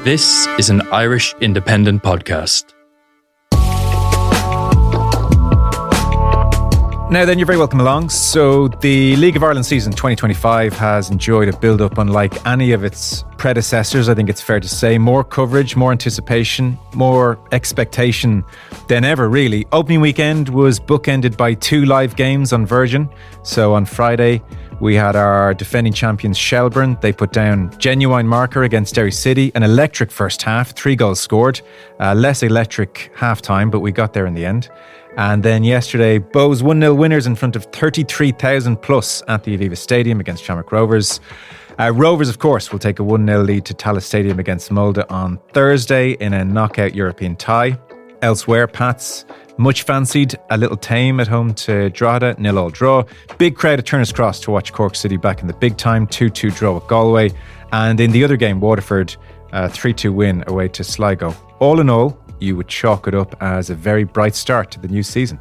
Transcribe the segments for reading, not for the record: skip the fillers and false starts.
This is an Irish independent podcast. Now then, you're very welcome along. So the League of Ireland season 2025 has enjoyed a build-up unlike any of its predecessors, I think it's fair to say. More coverage, more anticipation, more expectation than ever, really. Opening weekend was bookended by 2 live games on Virgin. So on Friday, we had our defending champions Shelbourne. They put down genuine marker against Derry City. An electric first half, 3 goals scored. Less electric half-time, but we got there in the end. And then yesterday, Bohs 1-0 winners in front of 33,000 plus at the Aviva Stadium against Shamrock Rovers. Rovers, of course, will take a 1-0 lead to Tallaght Stadium against Molde on Thursday in a knockout European tie. Elsewhere, Pats, much fancied, a little tame at home to Drogheda, 0-0 draw. Big crowd at Turner's Cross to watch Cork City back in the big time, 2-2 draw with Galway. And in the other game, Waterford, 3-2 win away to Sligo. All in all, you would chalk it up as a very bright start to the new season.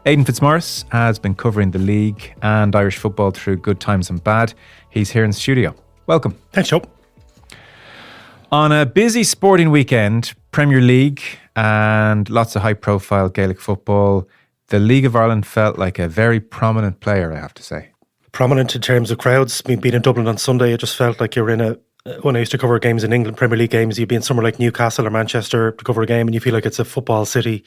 Aidan Fitzmaurice has been covering the league and Irish football through good times and bad. He's here in the studio. Welcome. Thanks, Joe. On a busy sporting weekend, Premier League and lots of high-profile Gaelic football, the League of Ireland felt like a very prominent player, I have to say. Prominent in terms of crowds. Being in Dublin on Sunday, it just felt like you're in when I used to cover games in England, Premier League games, you'd be in somewhere like Newcastle or Manchester to cover a game and you feel like it's a football city.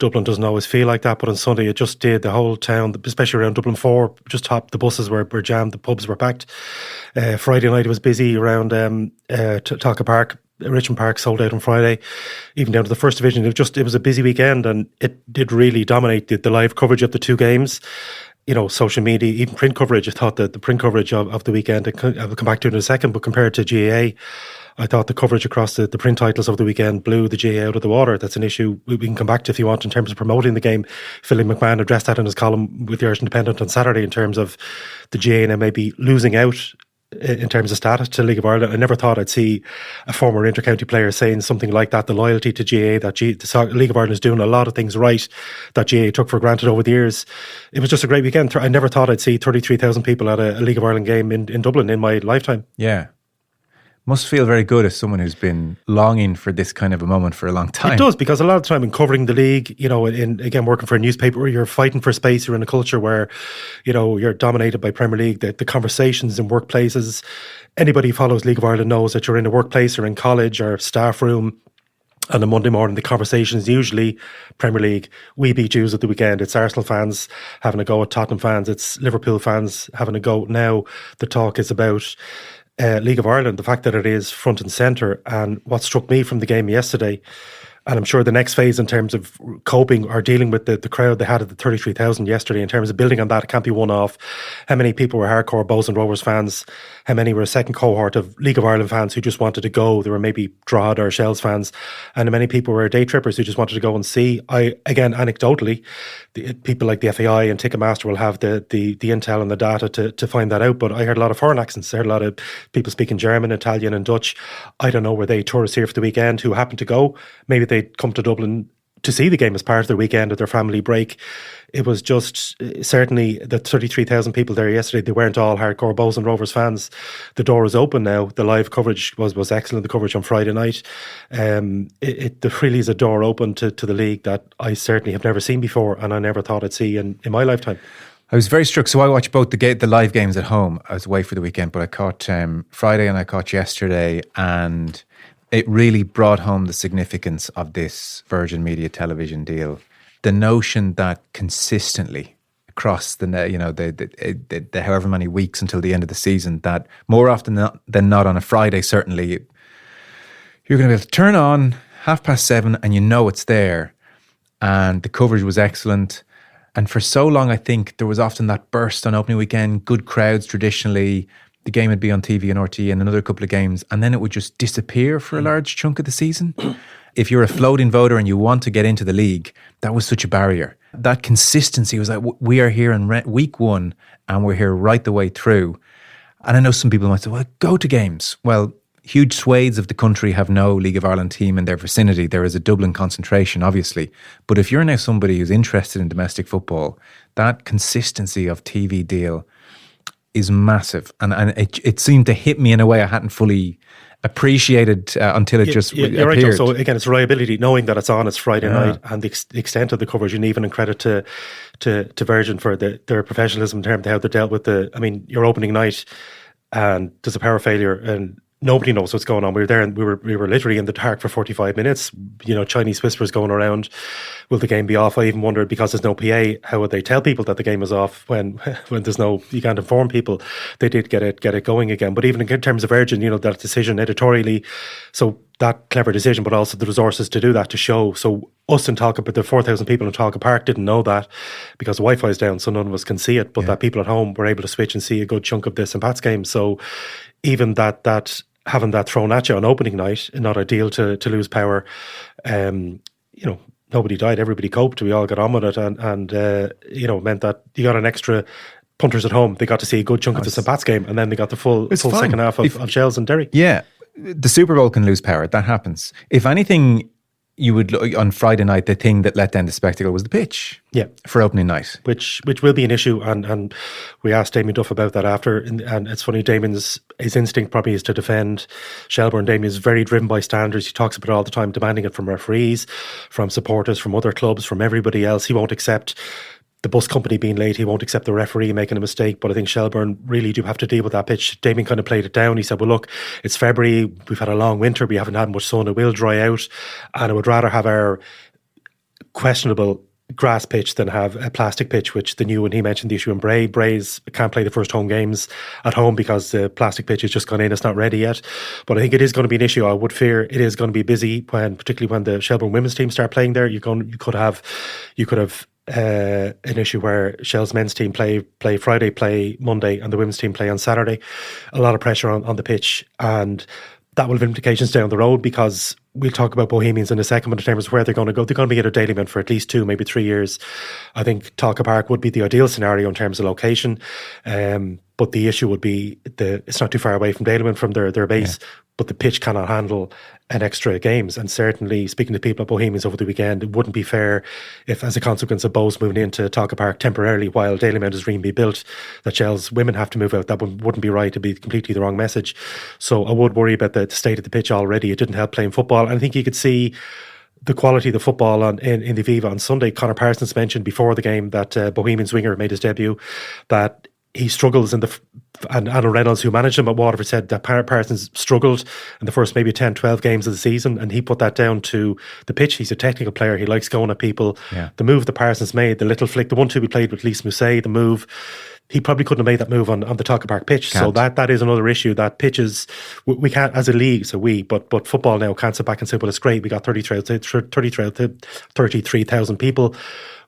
Dublin doesn't always feel like that, but on Sunday it just did. The whole town, especially around Dublin 4, just top. The buses were jammed, the pubs were packed. Friday night it was busy around Tolka Park. Richmond Park sold out on Friday, even down to the first division. It was a busy weekend and it did really dominate the live coverage of the 2 games. You know, social media, even print coverage. I thought that the print coverage of the weekend, I will come back to it in a second, but compared to GAA, I thought the coverage across the print titles of the weekend blew the GAA out of the water. That's an issue we can come back to if you want in terms of promoting the game. Philly McMahon addressed that in his column with the Irish Independent on Saturday in terms of the GAA now maybe losing out in terms of status to League of Ireland. I never thought I'd see a former intercounty player saying something like that. The loyalty to GAA, that the League of Ireland is doing a lot of things right that GAA took for granted over the years. It was just a great weekend. I never thought I'd see 33,000 people at a League of Ireland game in Dublin in my lifetime. Yeah. Must feel very good as someone who's been longing for this kind of a moment for a long time. It does, because a lot of the time in covering the league, you know, again, working for a newspaper where you're fighting for space, you're in a culture where, you know, you're dominated by Premier League, the conversations in workplaces. Anybody who follows League of Ireland knows that you're in a workplace or in college or staff room. On a Monday morning, the conversation is usually Premier League. We beat Jews at the weekend. It's Arsenal fans having a go at Tottenham fans. It's Liverpool fans having a go. Now the talk is about League of Ireland, the fact that it is front and centre. And what struck me from the game yesterday, and I'm sure the next phase in terms of coping or dealing with the crowd they had at the 33,000 yesterday, in terms of building on that, it can't be one off. How many people were hardcore Bohs and Rovers fans? How many were a second cohort of League of Ireland fans who just wanted to go? There were maybe Drogheda or Shells fans. And many people were day trippers who just wanted to go and see. Again, anecdotally, people like the FAI and Ticketmaster will have the intel and the data to find that out. But I heard a lot of foreign accents. I heard a lot of people speaking German, Italian and Dutch. I don't know, were they tourists here for the weekend who happened to go? Maybe they'd come to Dublin to see the game as part of their weekend or their family break. It was just certainly the 33,000 people there yesterday. They weren't all hardcore Bohs and Rovers fans. The door is open now. The live coverage was excellent. The coverage on Friday night. There really is a door open to the league that I certainly have never seen before, and I never thought I'd see in my lifetime. I was very struck. So I watched both the live games at home. I was away for the weekend, but I caught Friday and I caught yesterday, and it really brought home the significance of this Virgin Media television deal. The notion that consistently across the however many weeks until the end of the season, that more often than not on a Friday, certainly, you're going to be able to turn on 7:30 and you know it's there. And the coverage was excellent. And for so long, I think there was often that burst on opening weekend, good crowds traditionally. The game would be on TV and RTE and another couple of games, and then it would just disappear for a large chunk of the season. If you're a floating voter and you want to get into the league, that was such a barrier. That consistency was like, we are here in week 1 and we're here right the way through. And I know some people might say, well, go to games. Well, huge swathes of the country have no League of Ireland team in their vicinity. There is a Dublin concentration, obviously. But if you're now somebody who's interested in domestic football, that consistency of TV deal is massive. And it seemed to hit me in a way I hadn't fully appreciated until it just you're appeared. Right, Joe. So again, it's reliability, knowing that it's on, it's Friday night, and the extent of the coverage, and even in credit to Virgin for their professionalism in terms of how they dealt with your opening night, and there's a power failure and nobody knows what's going on. We were there and we were literally in the dark for 45 minutes. Chinese whispers going around. Will the game be off? I even wondered, because there's no PA, how would they tell people that the game is off when there's no, you can't inform people. They did get it going again. But even in terms of Virgin, that decision editorially, so that clever decision, but also the resources to do that, to show. So us in Tolka, but the 4,000 people in Tolka Park didn't know that because the Wi-Fi is down, so none of us can see it. But that people at home were able to switch and see a good chunk of this and Pat's game. So even that having that thrown at you on opening night, not ideal to lose power. Nobody died, everybody coped. We all got on with it, and meant that you got an extra punters at home. They got to see a good chunk of the St. Pat's game, and then they got the full second half of Shells and Derry. Yeah, the Super Bowl can lose power. That happens. If anything, you would look on Friday night, the thing that let down the spectacle was the pitch. Yeah, for opening night, which will be an issue, and we asked Damien Duff about that after, and it's funny. Damien's his instinct probably is to defend Shelbourne. Damien is very driven by standards. He talks about it all the time, demanding it from referees, from supporters, from other clubs, from everybody else. He won't accept the bus company being late. He won't accept the referee making a mistake. But I think Shelbourne really do have to deal with that pitch. Damien kind of played it down. He said, well, look, it's February. We've had a long winter. We haven't had much sun. It will dry out. And I would rather have our questionable grass pitch than have a plastic pitch, which the new one, he mentioned the issue in Bray. Bray's can't play the first home games at home because the plastic pitch has just gone in. It's not ready yet. But I think it is going to be an issue. I would fear it is going to be busy particularly when the Shelbourne women's team start playing there. You could have an issue where Shell's men's team play Friday, play Monday, and the women's team play on Saturday. A lot of pressure on the pitch, and that will have implications down the road, because we'll talk about Bohemians in a second, but in terms of where they're going to go, they're going to be at a Dalymount for at least 2, maybe 3 years. I think Tolka Park would be the ideal scenario in terms of location. But the issue would be it's not too far away from Dalymount, from their base, but the pitch cannot handle an extra games. And certainly, speaking to people at Bohemians over the weekend, it wouldn't be fair if, as a consequence of Bohs moving into Tolka Park temporarily while Dalymount is being built, that Shell's women have to move out. That wouldn't be right. It'd be completely the wrong message. So I would worry about the state of the pitch already. It didn't help playing football. And I think you could see the quality of the football in the Aviva on Sunday. Conor Parsons mentioned before the game that Bohemians winger made his debut, that he struggles and Adam Reynolds, who managed him at Waterford, said that Parsons struggled in the first maybe 10, 12 games of the season, and he put that down to the pitch. He's a technical player. He likes going at people. Yeah. The move that Parsons made, the little flick, the 1-2 we played with Lise Mousset, the move, he probably couldn't have made that move on the Tolka Park pitch. Can't. So that is another issue, that pitches, we can't, as a league, but football now can't sit back and say, well, it's great, we got 33,000 people.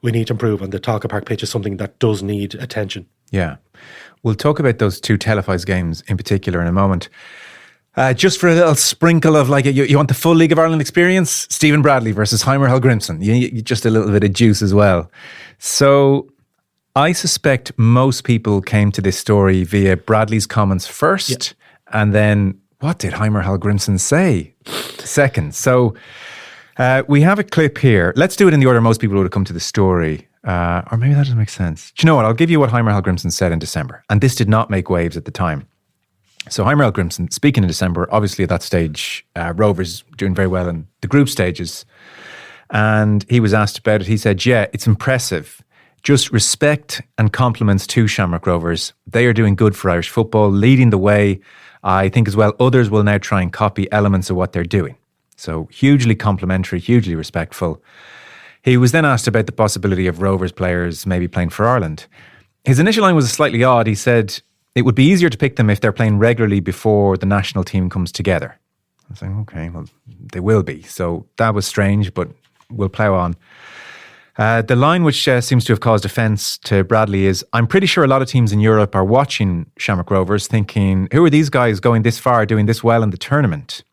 We need to improve, and the Tolka Park pitch is something that does need attention. Yeah. We'll talk about those 2 televised games in particular in a moment. Just for a little sprinkle of you want the full League of Ireland experience? Stephen Bradley versus Heimir Hallgrimsson. You just a little bit of juice as well. So I suspect most people came to this story via Bradley's comments first, and then what did Heimir Hallgrimsson say second? So we have a clip here. Let's do it in the order most people would have come to the story. Or maybe that doesn't make sense. Do you know what? I'll give you what Heimir Hallgrimsson said in December. And this did not make waves at the time. So Heimir Hallgrimsson, speaking in December, obviously at that stage, Rovers doing very well in the group stages. And he was asked about it. He said, yeah, it's impressive. Just respect and compliments to Shamrock Rovers. They are doing good for Irish football, leading the way. I think as well, others will now try and copy elements of what they're doing. So hugely complimentary, hugely respectful. He was then asked about the possibility of Rovers players maybe playing for Ireland. His initial line was slightly odd. He said it would be easier to pick them if they're playing regularly before the national team comes together. I was like, okay, well, they will be. So that was strange, but we'll plough on. The line which seems to have caused offence to Bradley is, I'm pretty sure a lot of teams in Europe are watching Shamrock Rovers thinking, who are these guys going this far, doing this well in the tournament?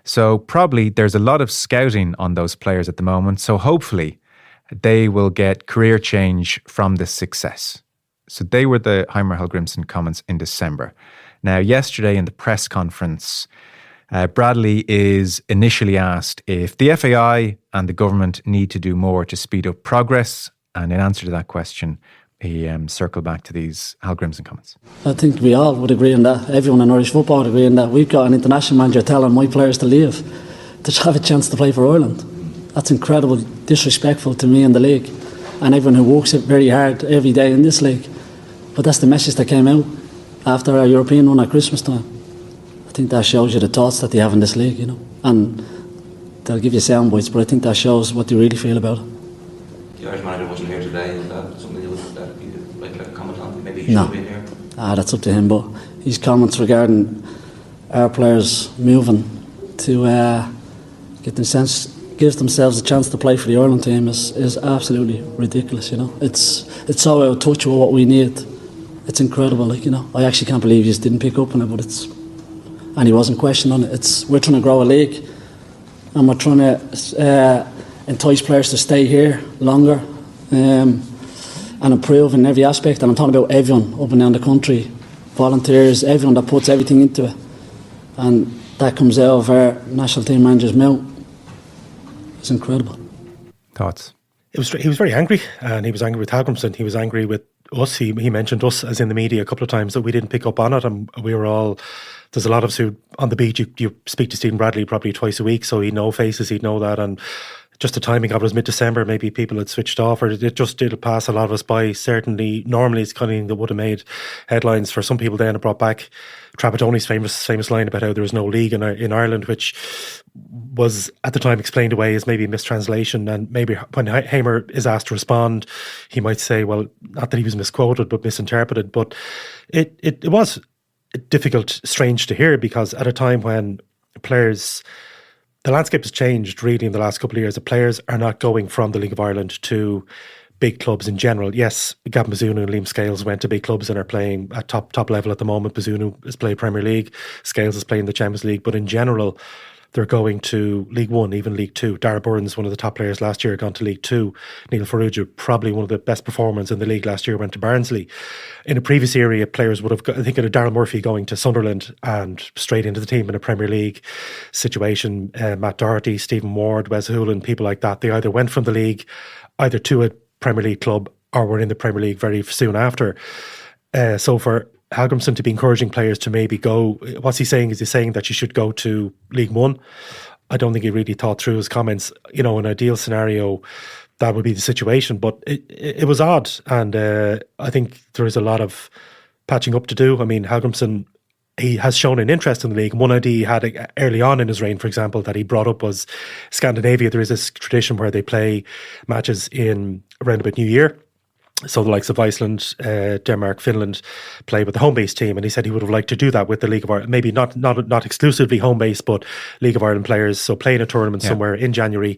So probably there's a lot of scouting on those players at the moment. So hopefully they will get career change from this success. So they were the Heimir Hallgrimsson comments in December. Now, yesterday in the press conference, Bradley is initially asked if the FAI and the government need to do more to speed up progress. And in answer to that question, he circled back to these Hallgrimsson comments. I think we all would agree on that. Everyone in Irish football would agree on that. We've got an international manager telling my players to leave to have a chance to play for Ireland. That's incredible, disrespectful to me and the league and everyone who works it very hard every day in this league. But that's the message that came out after our European run at Christmas time. I think that shows you the thoughts that they have in this league, and they'll give you sound bites, but I think that shows what they really feel about it. The Irish manager wasn't here today. Is that something you'd like to comment on? Maybe he should have been here. That's up to him, but his comments regarding our players moving to gives themselves a chance to play for the Ireland team is absolutely ridiculous. It's so out of touch with what we need. It's incredible. I actually can't believe he just didn't pick up on it, and he wasn't questioned on it. We're trying to grow a league, and we're trying to entice players to stay here longer and improve in every aspect. And I'm talking about everyone up and down the country, volunteers, everyone that puts everything into it, and that comes out of our national team manager's mouth. It's incredible. Thoughts? He was very angry, and he was angry with Hallgrimsson. He was angry with us. He mentioned us as in the media a couple of times that we didn't pick up on it, and we were all. There's a lot of us who on the beach. You speak to Stephen Bradley probably twice a week, so he'd know faces, he'd know that, and just the timing of it was mid-December. Maybe people had switched off, or it just did pass a lot of us by. Certainly, normally it's kind of thing that would have made headlines for some people. Then it brought back Trapattoni's famous line about how there was no league in Ireland, which was at the time explained away as maybe a mistranslation. And maybe when Heimir is asked to respond, he might say, well, not that he was misquoted, but misinterpreted. But it was difficult, strange to hear, because at a time when players, the landscape has changed really in the last couple of years. The players are not going from the League of Ireland to big clubs in general. Yes, Gavin Bazunu and Liam Scales went to big clubs and are playing at top level at the moment. Bazunu is playing Premier League, Scales is playing the Champions League, but in general they're going to League One, even League Two. Darragh Burns, one of the top players last year, gone to League Two. Neil Farrugia, probably one of the best performers in the league last year, went to Barnsley. In a previous era, players would have got, I think, of Darryl Murphy going to Sunderland and straight into the team in a Premier League situation. Matt Doherty, Stephen Ward, Wes Hoolan, people like that. They either went from the league, either to a Premier League club, or were in the Premier League very soon after. So for Hallgrimsson to be encouraging players to maybe go, what's he saying? Is he saying that you should go to League One? I don't think he really thought through his comments. In an ideal scenario, that would be the situation, but it was odd, and I think there is a lot of patching up to do. I mean, Hallgrimsson, he has shown an interest in the league. One idea he had early on in his reign, for example, that he brought up was Scandinavia. There is this tradition where they play matches in around about New Year. So the likes of Iceland, Denmark, Finland play with the home-based team, and he said he would have liked to do that with the League of Ireland. Maybe not exclusively home-based, but League of Ireland players. So playing a tournament somewhere in January,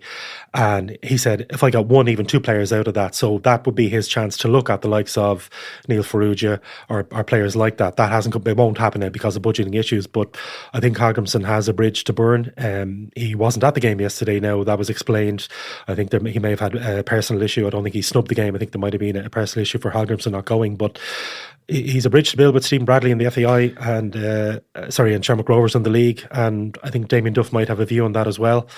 and he said if I got one, even two players out of that, so that would be his chance to look at the likes of Neil Farrugia or players like that. That hasn't come. It won't happen now because of budgeting issues. But I think Hallgrimsson has a bridge to burn. He wasn't at the game yesterday. Now that was explained. I think he may have had a personal issue. I don't think he snubbed the game. I think there might have been a personal issue for Hallgrimsson not going, but he's a bridge to build with Stephen Bradley in the FAI and Shamrock Rovers in the league, and I think Damien Duff might have a view on that as well.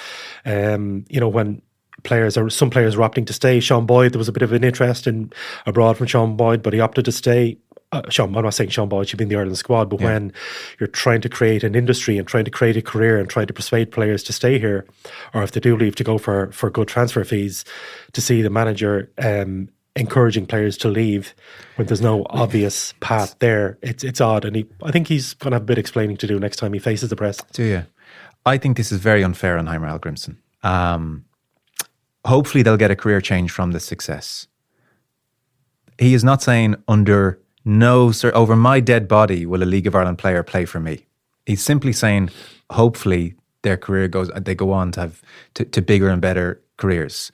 When some players are opting to stay, Sean Boyd, there was a bit of an interest in abroad from Sean Boyd, but he opted to stay. I'm not saying Sean Boyd should be in the Ireland squad, but when you're trying to create an industry and trying to create a career and trying to persuade players to stay here, or if they do leave, to go for good transfer fees, to see the manager encouraging players to leave when there's no obvious path there, it's odd, and I think he's going to have a bit of explaining to do next time he faces the press. Do you? I think this is very unfair on Heimir Hallgrimsson. Hopefully they'll get a career change from this success. He is not saying under over my dead body will a League of Ireland player play for me. He's simply saying hopefully their career they go on to have to bigger and better careers.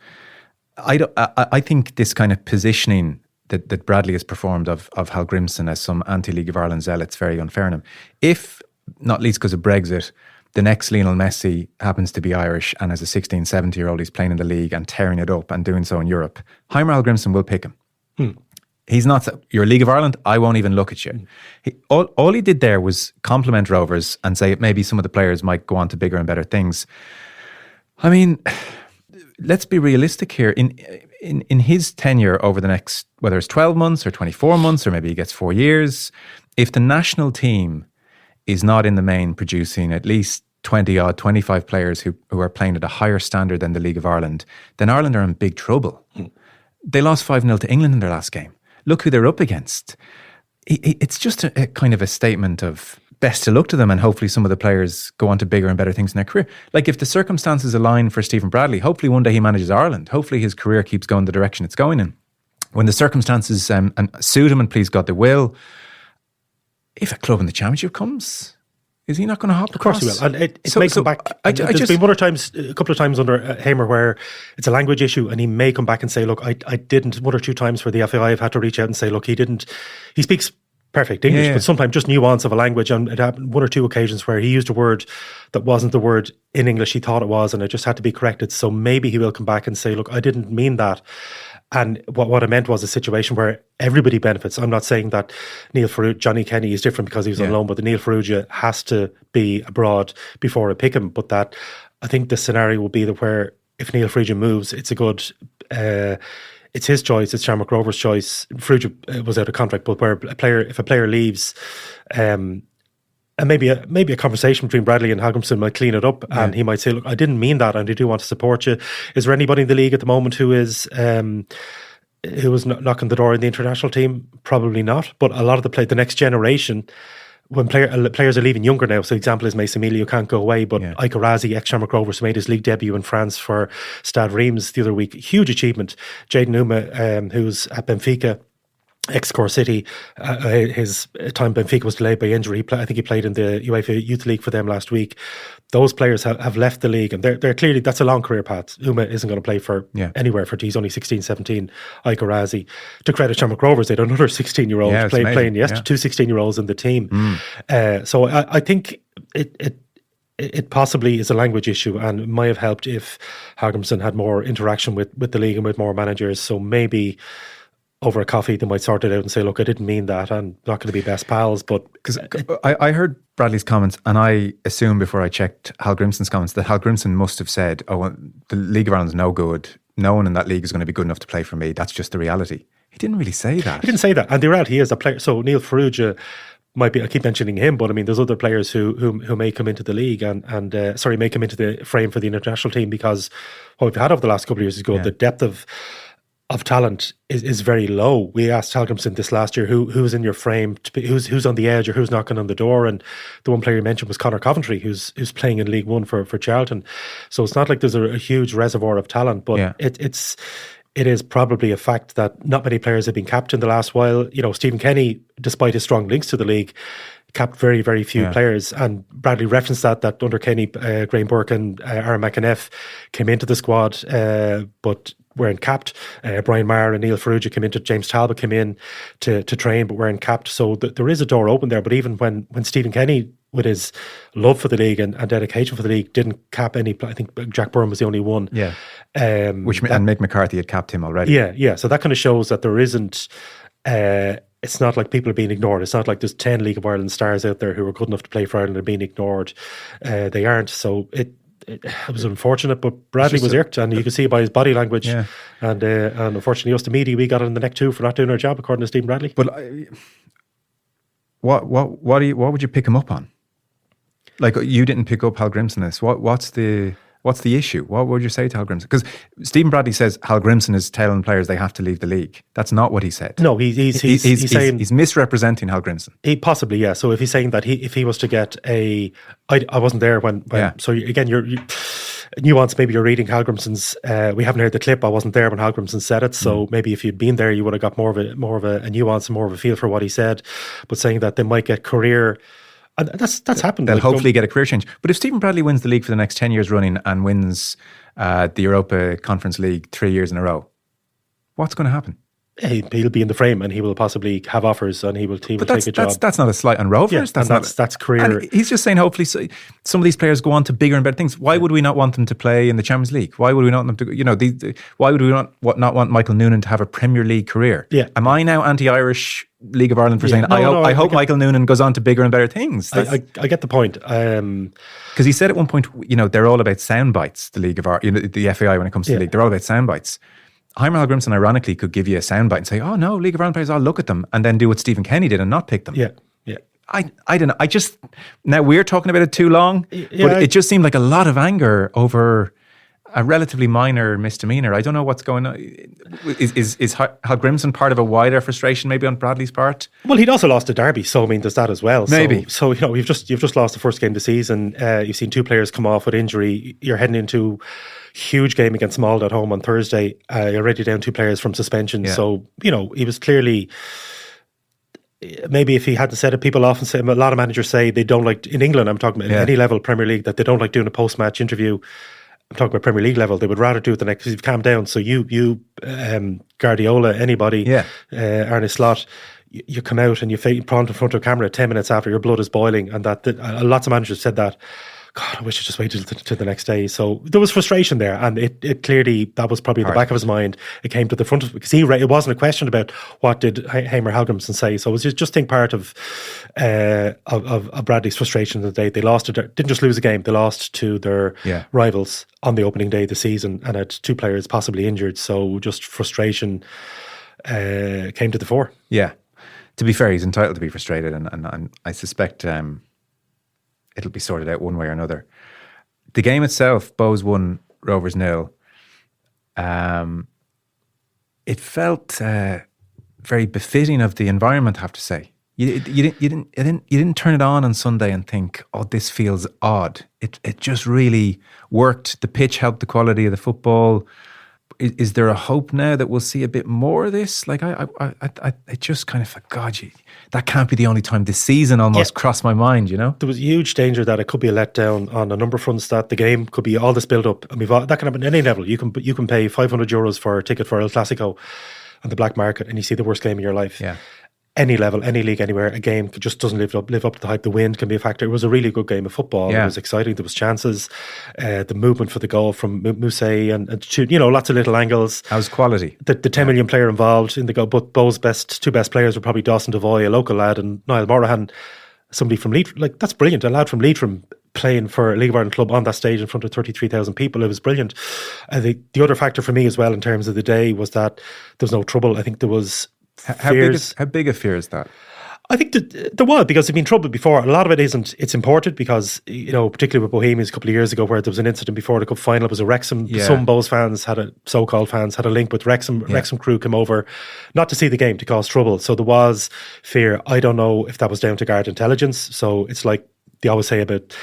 I think this kind of positioning that Bradley has performed of Hallgrimsson as some anti-League of Ireland zealot's very unfair on him. If, not least because of Brexit, the next Lionel Messi happens to be Irish and as a 16, 17-year-old he's playing in the league and tearing it up and doing so in Europe, Heimir Hallgrimsson will pick him. He's not, you're a League of Ireland, I won't even look at you. All he did there was compliment Rovers and say maybe some of the players might go on to bigger and better things. I mean, let's be realistic here. In his tenure over the next, whether it's 12 months or 24 months, or maybe he gets 4 years, if the national team is not in the main producing at least 25 players who are playing at a higher standard than the League of Ireland, then Ireland are in big trouble. They lost 5-0 to England in their last game. Look who they're up against. It's just a kind of a statement of best to look to them, and hopefully some of the players go on to bigger and better things in their career. Like, if the circumstances align for Stephen Bradley, hopefully one day he manages Ireland. Hopefully his career keeps going the direction it's going in. When the circumstances and suit him, and please God they will, if a club in the Championship comes, is he not going to hop across? Of course he will. And it may come back. There's been a couple of times under Heimir where it's a language issue, and he may come back and say, look, I didn't, 1 or 2 times for the FAI I've had to reach out and say, look, he speaks perfect English, but sometimes just nuance of a language. And it happened 1 or 2 occasions where he used a word that wasn't the word in English he thought it was, and it just had to be corrected. So maybe he will come back and say, look, I didn't mean that. And what I meant was a situation where everybody benefits. I'm not saying that Johnny Kenny is different because he was on loan, but the Neil Ferrugia has to be abroad before I pick him. But that, I think the scenario will be that where if Neil Ferrugia moves, it's a good... it's his choice. It's Shamrock Rovers' choice. Ferrugia was out of contract, but if a player leaves, and maybe a conversation between Bradley and Hallgrimsson might clean it up, and he might say, "Look, I didn't mean that, and I do want to support you." Is there anybody in the league at the moment who is knocking the door in the international team? Probably not. But a lot of the next generation. When players are leaving younger now, so example is Mason Mealy, who can't go away, but Ike Razi, ex-Shamrock Rovers, made his league debut in France for Stade Reims the other week. Huge achievement. Jayden Numa, who's at Benfica, ex-Core City, his time Benfica was delayed by injury. I think he played in the UEFA Youth League for them last week. Those players have left the league, and they're clearly, that's a long career path. Uma isn't going to play for anywhere he's only 16, 17. Ike Razi. To credit Shamrock Rovers, they had another 16-year-old playing yesterday, 2 16-year-olds in the team. So I think it possibly is a language issue, and it might have helped if Hallgrimsson had more interaction with the league and with more managers. So maybe over a coffee they might sort it out and say, look, I didn't mean that, I'm not going to be best pals. But because I heard Bradley's comments, and I assumed before I checked Hallgrimsson's comments that Hallgrimsson must have said, oh, the League of Ireland's no good, no one in that league is going to be good enough to play for me, that's just the reality. He didn't really say that. He didn't say that, and the reality is a player. So Neil Ferrugia might be, I keep mentioning him, but I mean there's other players who may come into the league and may come into the frame for the international team, because what we've had over the last couple of years is good. The depth of talent is very low. We asked Hallgrimsson this last year, who's in your frame, who's on the edge or who's knocking on the door, and the one player you mentioned was Conor Coventry, who's playing in League One for Charlton. So it's not like there's a huge reservoir of talent, but it is probably a fact that not many players have been capped in the last while. You know, Stephen Kenny, despite his strong links to the league, capped very, very few players. And Bradley referenced that under Kenny, Graham Burke and Aaron McAneff came into the squad, but weren't capped. Brian Maher and Neil Ferrugia came into, James Talbot came in to train, but weren't capped. So there is a door open there. But even when Stephen Kenny, with his love for the league and dedication for the league, didn't cap any, I think Jack Byrne was the only one. And Mick McCarthy had capped him already. So that kind of shows that there isn't... it's not like people are being ignored. It's not like there's 10 League of Ireland stars out there who are good enough to play for Ireland and being ignored. They aren't. So it was unfortunate, but Bradley was irked, and you could see it by his body language. And unfortunately, us, the media, we got it in the neck too for not doing our job, according to Stephen Bradley. But what would you pick him up on? Like, you didn't pick up Hallgrimsson this. What's the issue? What would you say to Hallgrimsson? Because Stephen Bradley says Hallgrimsson is telling players they have to leave the league. That's not what he said. No, he's saying he's misrepresenting Hallgrimsson. He possibly, yeah. So if he's saying that if he was to get I wasn't there when so again, you're nuance. Maybe you're reading Hallgrimsson's. We haven't heard the clip. I wasn't there when Hallgrimsson said it. So maybe if you'd been there, you would have got more of a nuance and more of a feel for what he said. But saying that they might get career. And that's happened. They'll hopefully get a career change. But if Stephen Bradley wins the league for the next 10 years running and wins the Europa Conference League 3 years in a row, what's going to happen? he'll be in the frame and he will possibly have offers and he will take a job. That's not a slight on Rovers. Yeah, that's career. And he's just saying hopefully some of these players go on to bigger and better things. Why would we not want them to play in the Champions League? Why would we not want them to? Why would we not want Michael Noonan to have a Premier League career? Yeah. Am I now anti-Irish League of Ireland for saying I hope Michael Noonan goes on to bigger and better things? I get the point. Because he said at one point, they're all about sound bites. The League of Ireland, the FAI, when it comes to the league, they're all about sound bites. Heimir Hallgrimsson, ironically, could give you a soundbite and say, "Oh no, League of Ireland players, I'll look at them," and then do what Stephen Kenny did and not pick them. Yeah. I don't know. I just now we're talking about it too long, but it just seemed like a lot of anger over a relatively minor misdemeanor. I don't know what's going on. Is Hallgrimsson part of a wider frustration, maybe on Bradley's part? Well, he'd also lost a derby, so I mean, there's that as well. Maybe. So you've just lost the first game of the season. You've seen two players come off with injury. You're heading into huge game against Malda at home on Thursday. You're already down two players from suspension. Yeah. So he was clearly. Maybe if he hadn't said it, people often say, a lot of managers say they don't like, in England, I'm talking about any level Premier League, that they don't like doing a post-match interview. I'm talking about Premier League level. They would rather do it the next, because you've calmed down. So you Guardiola, anybody, Arne Slot, you come out and you prompt in front of a camera 10 minutes after your blood is boiling, and that lots of managers said that. God, I wish I just waited till the next day. So there was frustration there, and it clearly, that was probably in the back of his mind. It came to the front of, because it wasn't a question about what did Heimir Hallgrimsson say. So it was just think part of Bradley's frustration the day they lost. Didn't just lose a game; they lost to their rivals on the opening day of the season, and had two players possibly injured. So just frustration came to the fore. Yeah. To be fair, he's entitled to be frustrated, and I suspect. It'll be sorted out one way or another. The game itself, Bohs 1, Rovers 0. It felt very befitting of the environment, I have to say. You didn't turn it on Sunday and think, "Oh, this feels odd." It just really worked. The pitch helped the quality of the football. Is there a hope now that we'll see a bit more of this? Like I just kind of thought, God, that can't be the only time this season. Almost crossed my mind, There was a huge danger that it could be a letdown on a number of fronts. That the game could be all this build up. I mean, that can happen at any level. You can pay €500 for a ticket for El Clasico on the black market, and you see the worst game of your life. Yeah. Any level, any league, anywhere, a game just doesn't live up to the hype. The wind can be a factor. It was a really good game of football. Yeah. It was exciting. There was chances. The movement for the goal from Mousse and lots of little angles. That was quality. The 10 million player involved in the goal. But Bohs' two best players were probably Dawson Devoy, a local lad, and Niall Morahan, somebody from Leitrim. Like, that's brilliant. A lad from Leitrim playing for a League of Ireland club on that stage in front of 33,000 people. It was brilliant. I think the other factor for me as well in terms of the day was that there was no trouble. I think there was... How big a fear is that? I think that there was, because there'd been trouble before. A lot of it isn't. It's imported because, particularly with Bohemians a couple of years ago, where there was an incident before the cup final. It was a Wrexham. Yeah. Some Bohs fans so-called fans had a link with Wrexham. Yeah. Wrexham crew came over, not to see the game, to cause trouble. So there was fear. I don't know if that was down to guard intelligence. So it's like they always say about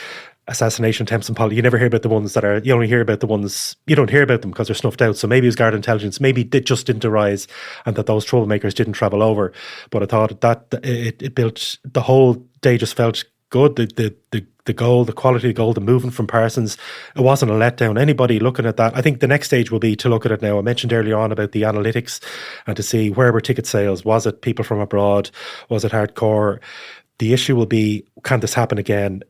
assassination attempts and politics. You never hear about the ones that are, you only hear about the ones, you don't hear about them because they're snuffed out. So maybe it was guard intelligence, maybe it just didn't arise, and that those troublemakers didn't travel over. But I thought that it built, the whole day just felt good. The goal, the quality of the goal, the movement from Parsons, it wasn't a letdown. Anybody looking at that, I think the next stage will be to look at it now. I mentioned earlier on about the analytics and to see where were ticket sales. Was it people from abroad? Was it hardcore? The issue will be, can this happen again?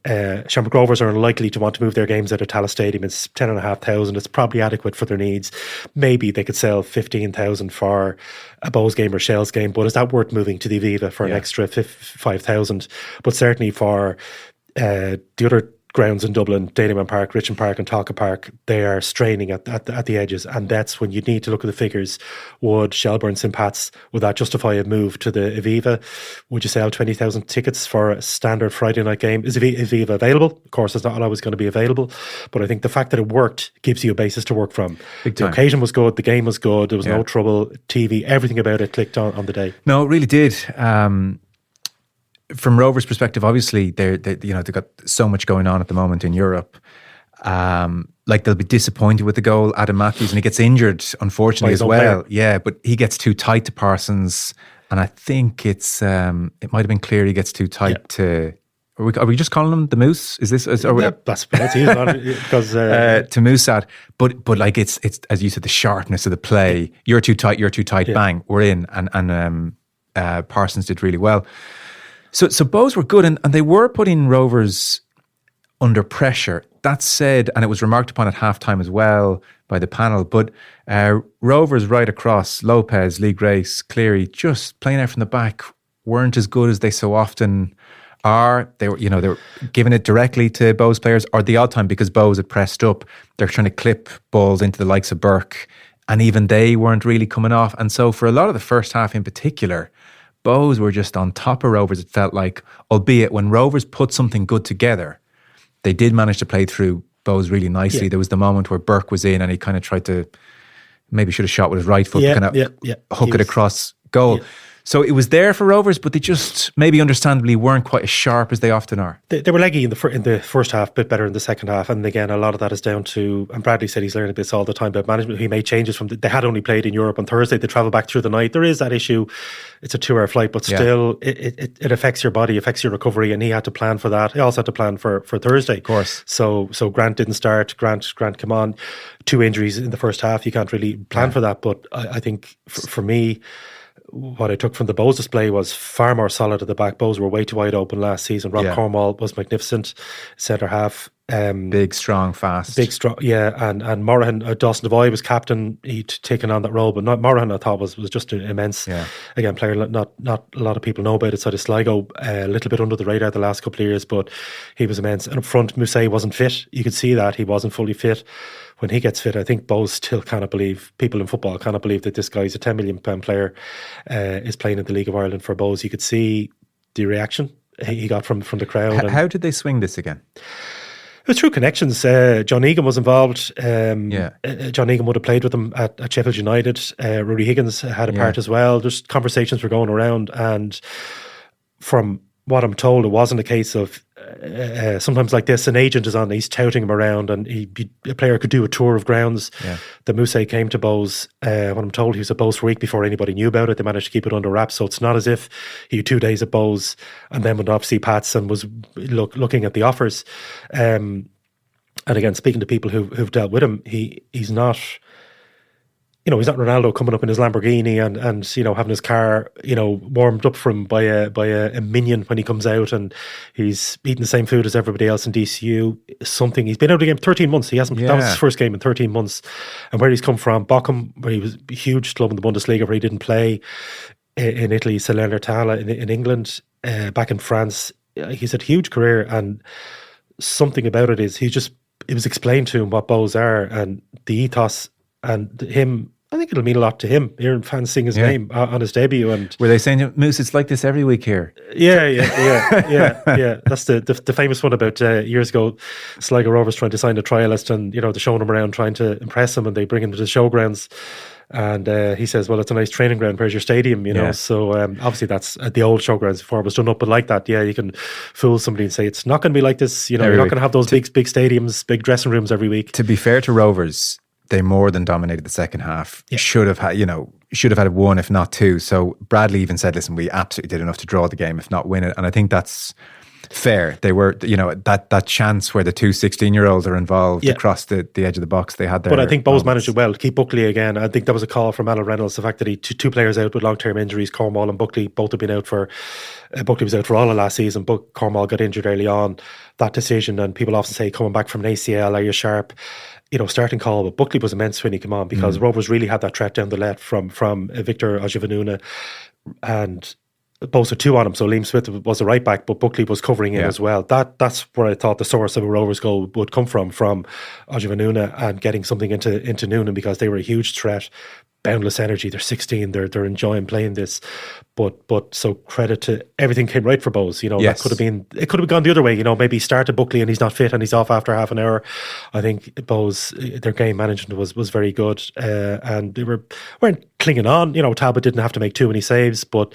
Shamrock Rovers are unlikely to want to move their games out of Tallaght Stadium. It's 10,500. It's probably adequate for their needs. Maybe they could sell 15,000 for a Bohs game or Shells game, but is that worth moving to the Aviva for an extra 5,000? But certainly for the other grounds in Dublin, Damien Park, Richmond Park and Tolka Park, they are straining at the edges, and that's when you need to look at the figures. Would Shelbourne, St Pat's, would that justify a move to the Aviva? Would you sell 20,000 tickets for a standard Friday night game? Is Aviva available? Of course, it's not always going to be available, but I think the fact that it worked gives you a basis to work from. The occasion was good, the game was good, there was no trouble, TV, everything about it clicked on the day. No, it really did. From Rovers' perspective, obviously they've got so much going on at the moment in Europe. They'll be disappointed with the goal, Adam Matthews, and he gets injured, unfortunately, as well. Player. Yeah, but he gets too tight to Parsons, and I think it might have been clear he gets too tight to Are we just calling him the Moose? Is this? That's because to Moosad, but like it's as you said, the sharpness of the play. You're too tight. Bang, we're in, and Parsons did really well. So Bohs were good, and they were putting Rovers under pressure. That said, and it was remarked upon at halftime as well by the panel, but Rovers right across, Lopez, Lee Grace, Cleary, just playing out from the back, weren't as good as they so often are. They were giving it directly to Bohs players, or the odd time because Bohs had pressed up, they're trying to clip balls into the likes of Burke, and even they weren't really coming off. And so for a lot of the first half in particular, Bohs were just on top of Rovers, it felt like, albeit when Rovers put something good together, they did manage to play through Bohs really nicely. Yeah. There was the moment where Burke was in and he kind of tried to, maybe should have shot with his right foot, hook it across goal. Yeah. So it was there for Rovers, but they just maybe understandably weren't quite as sharp as they often are. They were leggy in the first half, a bit better in the second half. And again, a lot of that is down to, and Bradley said he's learning this all the time about management. He made changes they had only played in Europe on Thursday. They travel back through the night. There is that issue. It's a 2-hour flight, but still it affects your body, affects your recovery. And he had to plan for that. He also had to plan for Thursday. Of course. So Grant didn't start. Grant come on. 2 injuries in the first half. You can't really plan for that. But I think for me, what I took from the Bohs display was far more solid at the back. Bohs were way too wide open last season. Rob Cornwall was magnificent, centre half. Big, strong, fast. And Morahan, Dawson Devoy was captain. He'd taken on that role, but Morahan I thought was just immense. Yeah. Again, player not a lot of people know about outside of Sligo. A little bit under the radar the last couple of years, but he was immense. And up front, Mousset wasn't fit. You could see that he wasn't fully fit. When he gets fit, I think Bohs still cannot believe, people in football cannot believe that this guy's a £10 million player, is playing in the League of Ireland for Bohs. You could see the reaction he got from the crowd. How did they swing this again? It was through connections. John Egan was involved. John Egan would have played with them at Sheffield United. Rudy Higgins had a part as well. Just conversations were going around, and from what I'm told, it wasn't a case of sometimes like this, an agent is on, he's touting him around, and a player could do a tour of grounds. The Mousset came to Bohs. What I'm told, he was at Bohs for a week before anybody knew about it. They managed to keep it under wraps, so it's not as if he had 2 days at Bohs and then went off to see Pats and was looking at the offers. And again, speaking to people who've dealt with him, he's not... he's not Ronaldo coming up in his Lamborghini and having his car, warmed up for him by a minion when he comes out, and he's eating the same food as everybody else in DCU. He's been out of the game 13 months. That was his first game in 13 months. And where he's come from, Bochum, where he was a huge club in the Bundesliga, where he didn't play, in Italy, Salernitana in England, back in France. He's had a huge career, and something about it is it was explained to him what Bohs are and the ethos, and him. I think it'll mean a lot to him hearing fans sing his name on his debut. And were they saying, Moose, it's like this every week here? Yeah. That's the famous one about years ago. Sligo Rovers trying to sign a trialist, and they're showing him around trying to impress him, and they bring him to the showgrounds. And he says, "Well, it's a nice training ground. Where's your stadium?" So obviously that's at the old showgrounds before it was done up. But like that, you can fool somebody and say it's not going to be like this. You're not going to have those big stadiums, big dressing rooms every week. To be fair to Rovers, they more than dominated the second half. Should have had 1, if not 2. So Bradley even said, "Listen, we absolutely did enough to draw the game, if not win it." And I think that's fair. They were, that chance where the 2 16-year-olds are involved across the edge of the box. They had their. But I think Bohs managed it well to keep Buckley again. I think that was a call from Alan Reynolds. The fact that he 2 players out with long-term injuries, Cornwall and Buckley, both have been out for. Buckley was out for all of last season, but Cornwall got injured early on. That decision, and people often say, coming back from an ACL, are you sharp? Starting call, but Buckley was immense when he came on, because Rovers really had that threat down the left from Victor Ojivanuna, and Bohs had 2 on him, so Liam Smith was a right back, but Buckley was covering him as well. That's where I thought the source of a Rovers goal would come from Ojivanuna, and getting something into Noonan, because they were a huge threat. Boundless energy. They're 16. They're enjoying playing this. But so credit to everything came right for Bohs. That it could have gone the other way. Maybe started Buckley and he's not fit and he's off after half an hour. I think Bohs, their game management was very good, and they weren't clinging on. Talbot didn't have to make too many saves, but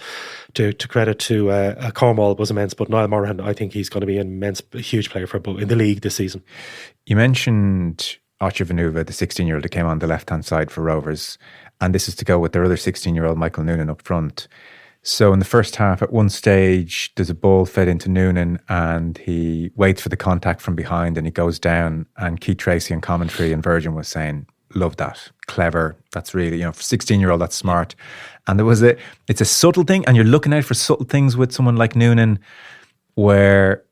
to credit to Cornwall was immense. But Niall Morahan, I think he's going to be a huge player for in the league this season. You mentioned Ochivanuva, the 16-year-old that came on the left-hand side for Rovers, and this is to go with their other 16-year-old Michael Noonan up front. So in the first half, at one stage, there's a ball fed into Noonan and he waits for the contact from behind and he goes down, and Keith Tracy in commentary and Virgin was saying, love that, clever, that's really, for a 16-year-old, that's smart. And it's a subtle thing, and you're looking out for subtle things with someone like Noonan where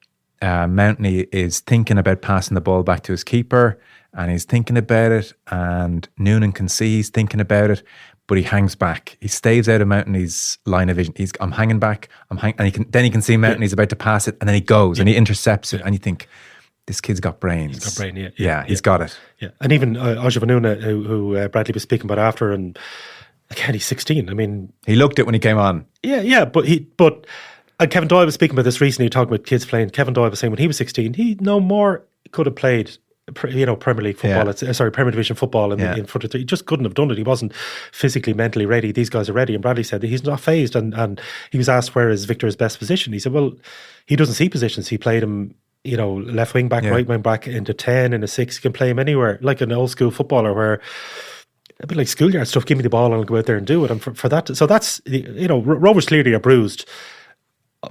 Mountney is thinking about passing the ball back to his keeper and he's thinking about it, and Noonan can see he's thinking about it, but he hangs back. He stays out of Mountney's line of vision. I'm hanging back. And he can see Mountney's about to pass it, and then he goes and he intercepts it, and you think, this kid's got brains. He's got brain, yeah. He's got it. Yeah, and even Ojavanuna, who Bradley was speaking about after, and again, he's 16. I mean, he looked it when he came on. Yeah, but Kevin Doyle was speaking about this recently, talking about kids playing. Kevin Doyle was saying when he was 16, he no more could have played, Premier League football, Premier Division football in front of three. He just couldn't have done it. He wasn't physically, mentally ready. These guys are ready. And Bradley said that he's not phased. And he was asked where is Victor's best position. He said, well, he doesn't see positions. He played him, left wing back, right wing back, into 10, into 6. He can play him anywhere, like an old school footballer where, a bit like schoolyard stuff, give me the ball and I'll go out there and do it. And for that, so that's, Rovers clearly are bruised.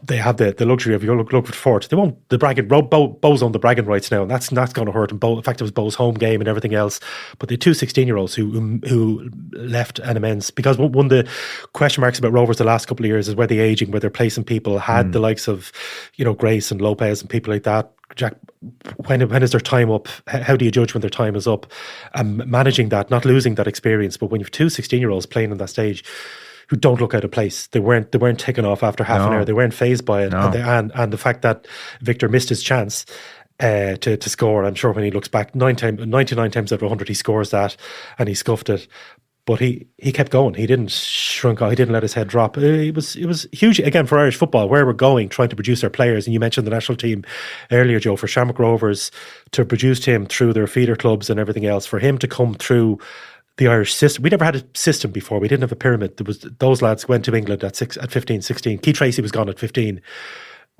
They have the luxury of, you look forward. They won't, the bragging, Bohs own the bragging rights now, and that's going to hurt them. In fact, it was Bohs' home game and everything else. But the two 16-year-olds who left an immense, because one of the question marks about Rovers the last couple of years is where the aging, where they're placing people, had the likes of, Grace and Lopez and people like that. Jack, when is their time up? How do you judge when their time is up? Managing that, not losing that experience. But when you have two 16-year-olds playing on that stage, who don't look out of place. They weren't taken off after half an hour. They weren't fazed by it. No. And the fact that Victor missed his chance to score, I'm sure when he looks back, 99 times out of 100 he scores that and he scuffed it. But he kept going. He didn't shrink out. He didn't let his head drop. It was huge, again, for Irish football, where we're going, trying to produce our players. And you mentioned the national team earlier, Joe, for Shamrock Rovers to produce him through their feeder clubs and everything else, for him to come through the Irish system. We never had a system before. We didn't have a pyramid. Those lads went to England at 15, 16. Keith Tracy was gone at 15.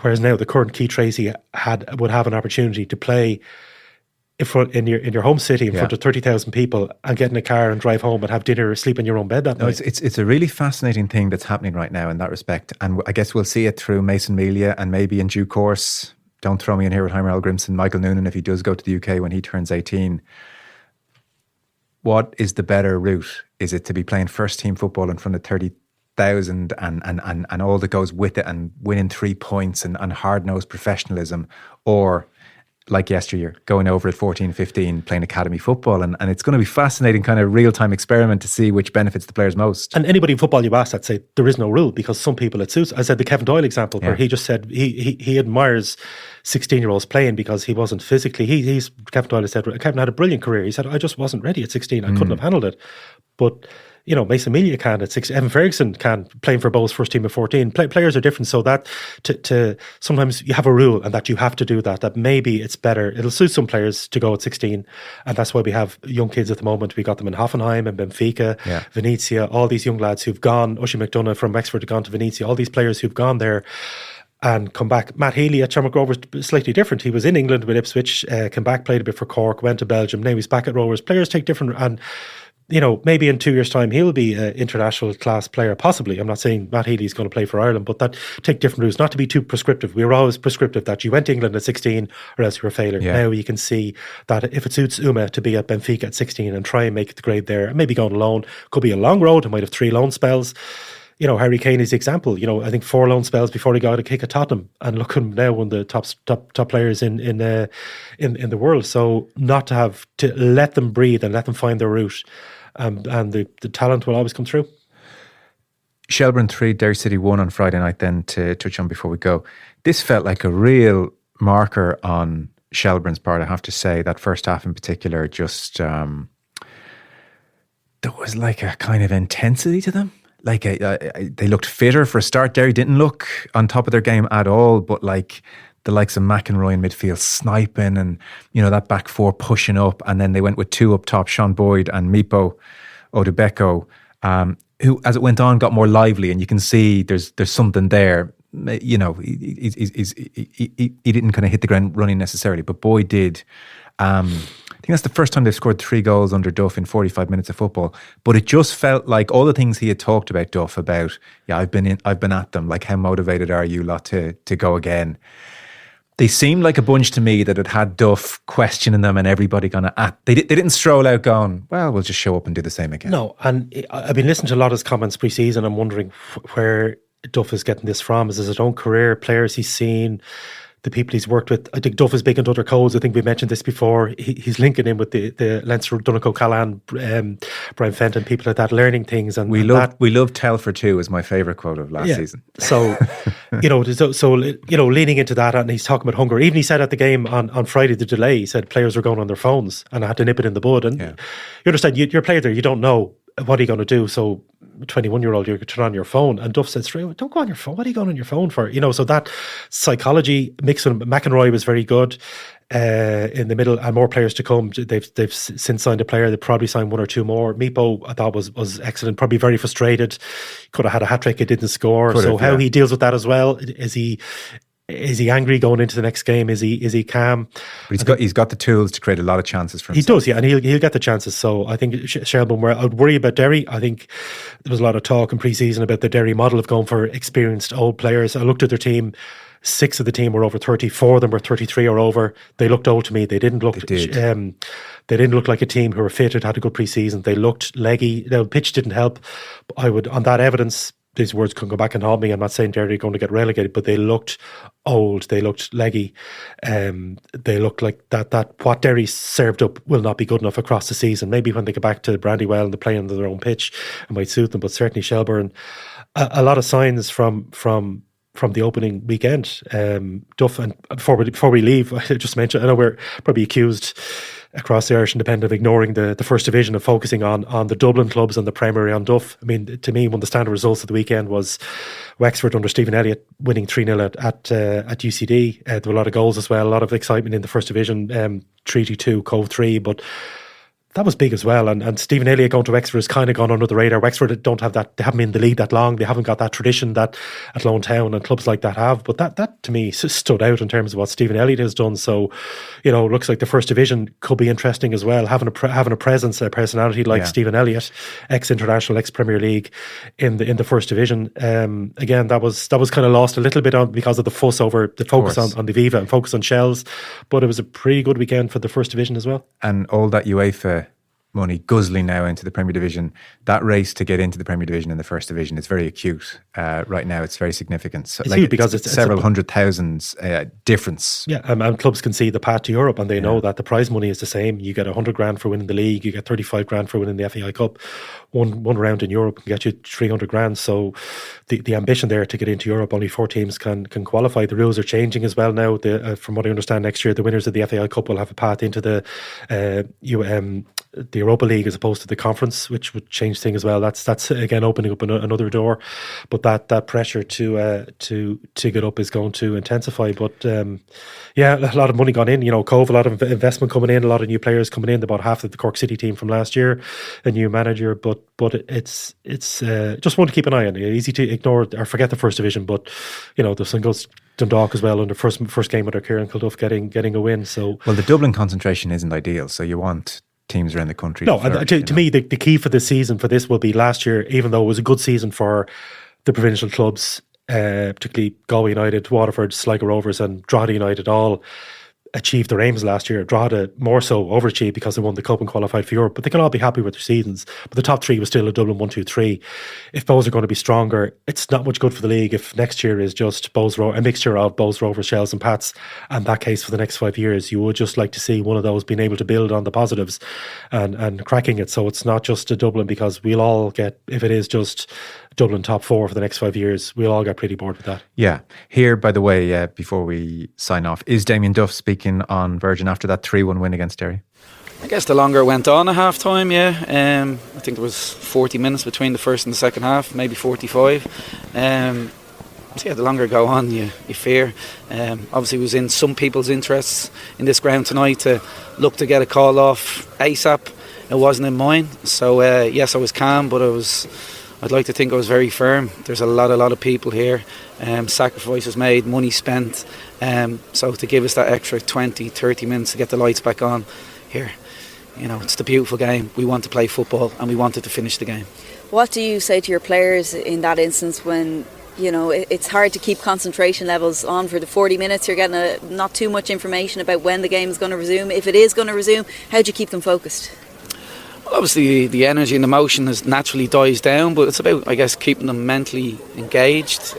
Whereas now the current Keith Tracy would have an opportunity to play in your home city in front of 30,000 people and get in a car and drive home and have dinner or sleep in your own bed that night. It's a really fascinating thing that's happening right now in that respect. And I guess we'll see it through Mason Melia and maybe in due course, don't throw me in here with Heimir Hallgrimsson, Michael Noonan, if he does go to the UK when he turns 18. What is the better route? Is it to be playing first team football in front of 30,000 and all that goes with it, and winning 3 points and hard-nosed professionalism, or like yesteryear, going over at 14, 15, playing academy football? And it's going to be fascinating kind of real-time experiment to see which benefits the players most. And anybody in football you ask that say there is no rule, because some people it suits. I said the Kevin Doyle example where he just said he admires 16-year-olds playing because he wasn't physically, Kevin Doyle said, Kevin had a brilliant career. He said, I just wasn't ready at 16. I couldn't have handled it. But Mason Melia can at 6. Evan Ferguson can, playing for Bohs' first team at 14. Players are different, so that to sometimes you have a rule and that you have to do that maybe it's better. It'll suit some players to go at 16, and that's why we have young kids at the moment. We got them in Hoffenheim and Benfica, Venezia, all these young lads who've gone. Ushie McDonough from Wexford have gone to Venezia. All these players who've gone there and come back. Matt Healy at Shamrock Rovers, slightly different. He was in England with Ipswich, came back, played a bit for Cork, went to Belgium. Now he's back at Rovers. Players take different, and maybe in 2 years' time he'll be an international class player, possibly. I'm not saying Matt Healy's going to play for Ireland, but that take different routes, not to be too prescriptive. We were always prescriptive that you went to England at 16 or else you were a failure. Now you can see that if it suits Uma to be at Benfica at 16 and try and make the grade there, and maybe going alone, could be a long road. He might have 3 loan spells. Harry Kane is the example. I think 4 loan spells before he got a kick at Tottenham, and look at him now, one of the top players in the world. So not to have to let them breathe and let them find their route, and the talent will always come through. Shelbourne 3, Derry City 1 on Friday night. Then to touch on before we go, this felt like a real marker on Shelbourne's part. I have to say that first half in particular, just there was like a kind of intensity to them. Like they looked fitter for a start. Derry didn't look on top of their game at all, but like the likes of McEnroy in midfield sniping, and that back 4 pushing up, and then they went with 2 up top, Sean Boyd and Mipo Odubeko, who as it went on got more lively, and you can see there's something there. He didn't kind of hit the ground running necessarily, but Boyd did. think that's the first time they've scored 3 goals under Duff in 45 minutes of football. But it just felt like all the things he had talked about Duff about, I've been at them, like how motivated are you lot to go again. They seemed like a bunch to me that had Duff questioning them and everybody going to they didn't stroll out going, well, we'll just show up and do the same again. No, and I've been listening to a lot of his comments pre-season. I'm wondering where Duff is getting this from. Is it his own career, players he's seen, the people he's worked with? I think Duff is big into other codes. I think we mentioned this before. He's linking in with the Leinster, Donegal, Callan, Brian Fenton, people like that, learning things. And we love Telfer too is my favourite quote of last season. So, leaning into that, and he's talking about hunger. Even he said at the game on Friday, the delay, he said players were going on their phones and I had to nip it in the bud. And you understand, you're a player there, you don't know what are you going to do. So 21-year-old, you turn on your phone, and Duff said straight away, don't go on your phone. What are you going on your phone for? So that psychology mixing. McEnroy was very good in the middle, and more players to come. They've since signed a player. They probably signed 1 or 2 more. Meepo, I thought was excellent. Probably very frustrated. Could have had a hat trick. It didn't score. How he deals with that as well? Is he angry going into the next game? Is he calm? But he's got the tools to create a lot of chances for himself. He does, yeah, and he'll get the chances. So I think Shelbourne, where I'd worry about Derry. I think there was a lot of talk in pre-season about the Derry model of going for experienced old players. I looked at their team. 6 of the team were over 30. 4 of them were 33 or over. They looked old to me. They didn't look. They didn't look like a team who were fitted, had a good pre-season. They looked leggy. The pitch didn't help. I would, on that evidence, these words can go back and haunt me. I'm not saying Derry are going to get relegated, but they looked old. They looked leggy. They looked like that what Derry served up will not be good enough across the season. Maybe when they get back to Brandywell and they're playing on their own pitch, it might suit them. But certainly Shelbourne, a lot of signs from the opening weekend. Duff, and before we leave, I just mentioned, I know we're probably accused across the Irish Independent of ignoring the First Division and focusing on the Dublin clubs and the primary on Duff. I mean, to me, one of the standard results of the weekend was Wexford under Stephen Elliott winning 3-0 at UCD. There were a lot of goals as well, a lot of excitement in the First Division, 3-2, Cove 3, but that was big as well. And Stephen Elliott going to Wexford has kind of gone under the radar. Wexford don't have that. They haven't been in the league that long. They haven't got that tradition that Athlone Town and clubs like that have. But that to me stood out in terms of what Stephen Elliott has done. So, looks like the First Division could be interesting as well. Having a presence, a personality like Stephen Elliott, ex-international, ex-Premier League in the First Division. Again, that was kind of lost a little bit on because of the fuss over the focus on the Aviva and focus on Shells. But it was a pretty good weekend for the First Division as well. And all that UEFA money guzzling now into the Premier Division. That race to get into the Premier Division in the First Division is very acute right now. It's very significant. So, it's huge because it's several hundred thousands difference. Yeah, and clubs can see the path to Europe, and they know that the prize money is the same. You get 100 grand for winning the league. You get 35 grand for winning the FAI Cup. One round in Europe can get you 300 grand. So the ambition there to get into Europe, only 4 teams can qualify. The rules are changing as well now. From what I understand, next year the winners of the FAI Cup will have a path into the Europa League as opposed to the conference, which would change things as well. That's again opening up another door. But that pressure to get up is going to intensify. But a lot of money gone in. Cove, a lot of investment coming in, a lot of new players coming in. About half of the Cork City team from last year, a new manager. But it's just one to keep an eye on. Easy to ignore or forget the First Division, but there's some goals. Dundalk as well under first game under Kieran Kilduff getting a win. So the Dublin concentration isn't ideal. So you want teams around the country. No, to me, the key for this season for this will be last year, even though it was a good season for the provincial clubs, particularly Galway United, Waterford, Sligo Rovers and Drogheda United all achieved their aims last year. Drogheda more so overachieved because they won the Cup and qualified for Europe, but they can all be happy with their seasons. But the top 3 was still a Dublin 1, 2, 3. If Bohs are going to be stronger, it's not much good for the league if next year is just a mixture of Bohs, Rovers, Shells and Pats, and that case for the next 5 years. You would just like to see one of those being able to build on the positives and cracking it, so it's not just a Dublin, because we'll all get, if it is just Dublin top 4 for the next 5 years, we'll all get pretty bored with that. Yeah. Here, by the way, before we sign off, is Damien Duff speaking on Virgin after that 3-1 win against Derry? I guess the longer it went on at half time, I think there was 40 minutes between the first and the second half, maybe 45. The longer it go on, you fear. Obviously it was in some people's interests in this ground tonight to look to get a call off ASAP. It wasn't in mine. So yes, I was calm, but I'd like to think I was very firm. There's a lot of people here, sacrifices made, money spent, so to give us that extra 20-30 minutes to get the lights back on here, it's the beautiful game. We want to play football and we wanted to finish the game. What do you say to your players in that instance when it's hard to keep concentration levels on for the 40 minutes? You're getting not too much information about when the game is going to resume. If it is going to resume, how do you keep them focused? Well, obviously the energy and emotion naturally dies down, but it's about, I guess, keeping them mentally engaged.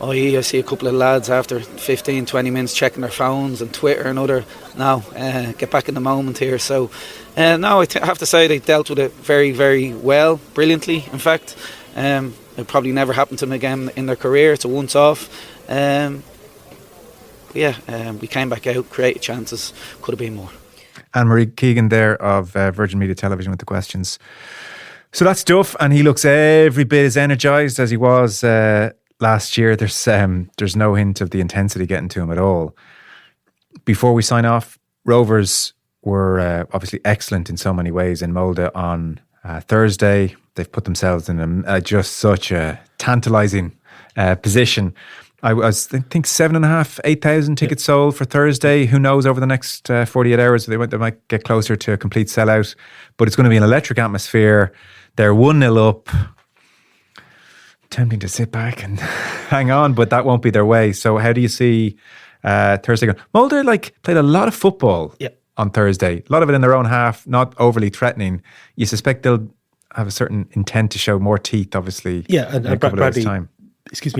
I see a couple of lads after 15, 20 minutes checking their phones and Twitter and other. Get back in the moment here. So, I have to say they dealt with it very, very well, brilliantly. In fact, it probably never happened to them again in their career. It's a once-off. We came back out, created chances, could have been more. Anne-Marie Keegan there of Virgin Media Television with the questions. So that's Duff, and he looks every bit as energised as he was last year. There's no hint of the intensity getting to him at all. Before we sign off, Rovers were obviously excellent in so many ways in Molde on Thursday. They've put themselves in just such a tantalising position. I think 7,500, 8,000 tickets sold for Thursday. Who knows, over the next 48 hours, they might get closer to a complete sellout. But it's going to be an electric atmosphere. They're 1-0 up. Tempting to sit back and hang on, but that won't be their way. So how do you see Thursday going? Mulder played a lot of football on Thursday. A lot of it in their own half, not overly threatening. You suspect they'll have a certain intent to show more teeth, obviously. Yeah, and Bradley,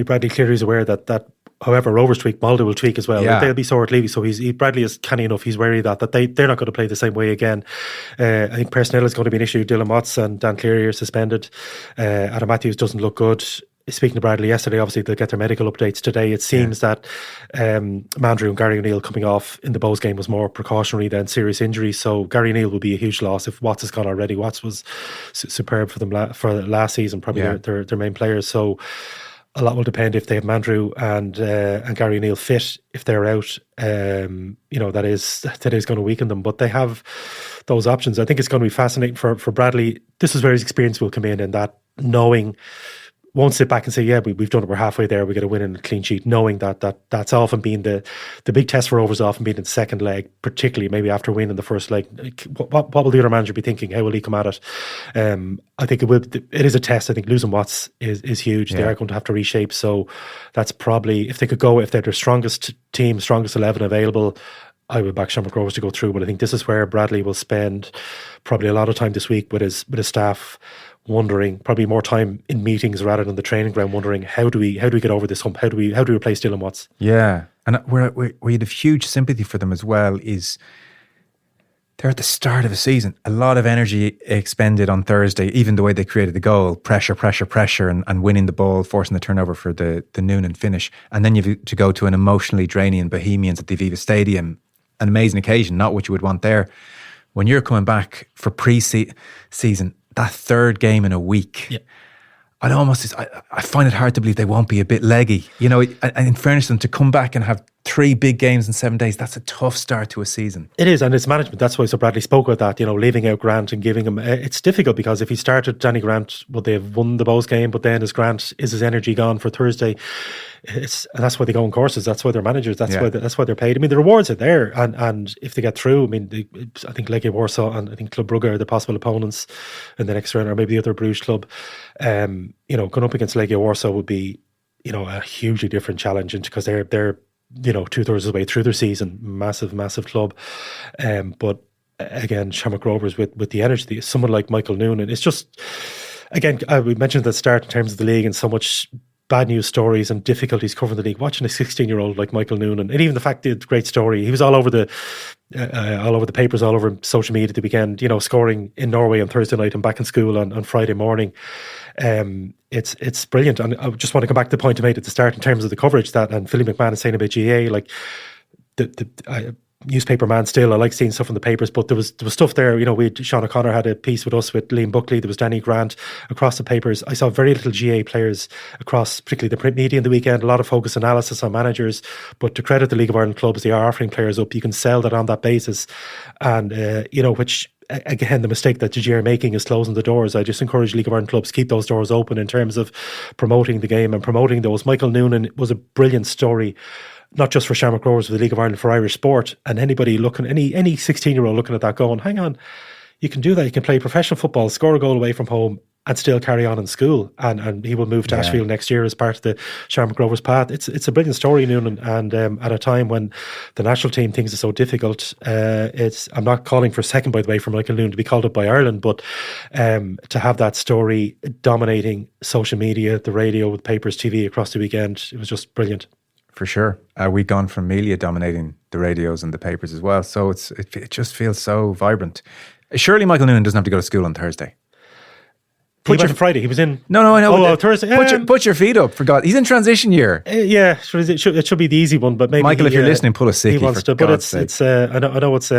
Bradley clearly is aware that however Rovers tweak, Mulder will tweak as well. Yeah. They'll be sore at Levy, so Bradley is canny enough. He's wary that they're not going to play the same way again. I think personnel is going to be an issue. Dylan Watts and Dan Cleary are suspended. Adam Matthews doesn't look good. Speaking to Bradley yesterday, obviously they'll get their medical updates today. It seems that Mandrew and Gary O'Neill coming off in the Bohs game was more precautionary than serious injury. So Gary O'Neill will be a huge loss if Watts has gone already. Watts was superb for them for last season, probably their main players. So a lot will depend if they have Mandrew and Gary O'Neill fit. If they're out, that is going to weaken them. But they have those options. I think it's going to be fascinating for Bradley. This is where his experience will come in that knowing. Won't sit back and say, we've done it, we're halfway there, we got to win in a clean sheet, knowing that's often been the big test for Rovers, often been in the second leg, particularly maybe after winning the first leg. What will the other manager be thinking? How will he come at it? I think it is a test. I think losing Watts is huge. They are going to have to reshape. So that's probably, if they're their strongest team, strongest 11 available, I would back Shamrock Rovers to go through. But I think this is where Bradley will spend probably a lot of time this week with his staff, wondering, probably more time in meetings rather than the training ground, wondering how do we get over this hump? How do we replace Dylan Watts? Yeah, and where you have huge sympathy for them as well is they're at the start of a season. A lot of energy expended on Thursday, even the way they created the goal, pressure, and winning the ball, forcing the turnover for the Noonan finish. And then you've to go to an emotionally draining Bohemians at the Aviva Stadium, an amazing occasion, not what you would want there. When you're coming back for pre-season, that third game in a week, I find it hard to believe they won't be a bit leggy. And in fairness to them, to come back and have 3 big games in 7 days, that's a tough start to a season. It is, and it's management. That's why Bradley spoke about that, leaving out Grant and giving him... It's difficult because if he started Danny Grant, would they have won the Bohs game? But then is his energy gone for Thursday? And that's why they go on courses. That's why they're managers. That's why they're paid. I mean, the rewards are there, and if they get through, I think Legia Warsaw and I think Club Brugge are the possible opponents in the next round, or maybe the other Bruges club. Going up against Legia Warsaw would be, a hugely different challenge, because they're 2/3 of the way through their season. Massive club, but again, Shamrock Rovers with the energy, someone like Michael Noonan. It's just, again, we mentioned at the start in terms of the league and so much bad news stories and difficulties covering the league. Watching a 16-year-old like Michael Noonan, and even the fact that great story, he was all over the papers, all over social media at the weekend. Scoring in Norway on Thursday night and back in school on Friday morning. It's brilliant, and I just want to come back to the point I made at the start in terms of the coverage and Philly McMahon is saying about GA, like the newspaper man still. I like seeing stuff in the papers, but there was stuff there. Sean O'Connor had a piece with us with Liam Buckley. There was Danny Grant across the papers. I saw very little GA players across, particularly the print media in the weekend. A lot of focus analysis on managers, but to credit the League of Ireland clubs, they are offering players up. You can sell that on that basis, and which. Again, the mistake that GA are making is closing the doors. I just encourage League of Ireland clubs keep those doors open in terms of promoting the game and promoting those. Michael Noonan was a brilliant story. not just for Shamrock Rovers, for the League of Ireland, for Irish sport. And anybody looking, any 16-year-old looking at that going, hang on, you can do that. You can play professional football, score a goal away from home, and still carry on in school. And he will move to Ashfield next year as part of the Shamrock Rovers path. It's a brilliant story, Noonan. And at a time when the national team things are so difficult, I'm not calling for a second, by the way, for Michael Noonan to be called up by Ireland, but to have that story dominating social media, the radio, the papers, TV across the weekend, it was just brilliant. For sure. We've gone from Melia dominating the radios and the papers as well. So it just feels so vibrant. Surely Michael Noonan doesn't have to go to school on Thursday. He went on Friday. He was in. No, I know. Oh, Thursday. Put your feet up, for God. He's in transition year. Yeah, it should be the easy one. But maybe Michael, if you're listening, pull a sickie. He wants to. But it's. I know it's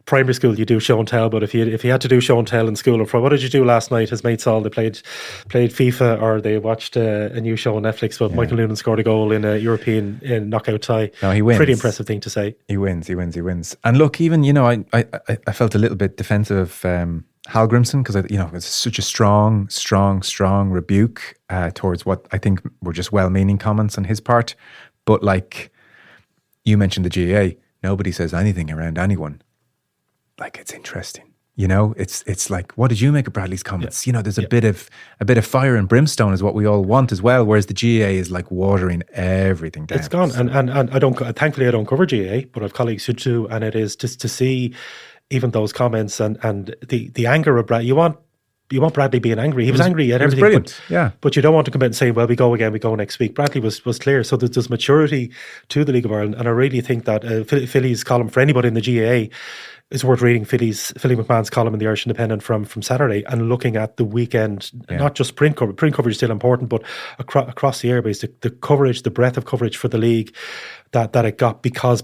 primary school. You do show and tell. But if you had to do show and tell in school, or what did you do last night? His mates all they played FIFA, or they watched a new show on Netflix. But Michael Noonan scored a goal in a European knockout tie. No, he wins. Pretty impressive thing to say. He wins. And look, even I felt a little bit defensive of Hallgrimsson, because it's such a strong rebuke towards what I think were just well-meaning comments on his part. But like you mentioned, the GAA, nobody says anything around anyone. Like, it's interesting. It's like, what did you make of Bradley's comments? Yeah. There's a bit of fire and brimstone is what we all want as well. Whereas the GAA is like watering everything down. It's gone, and I don't. Thankfully, I don't cover GAA, but I've colleagues who do, and it is just to see even those comments and the anger of Bradley. You want Bradley being angry. He was angry at everything. Brilliant. But you don't want to come in and say, well, we go next week. Bradley was clear. So there's maturity to the League of Ireland. And I really think that Philly's column, for anybody in the GAA, it's worth reading Philly McMahon's column in the Irish Independent from Saturday and looking at the weekend, not just print coverage. Print coverage is still important, but across the airbase, the coverage, the breadth of coverage for the league that it got because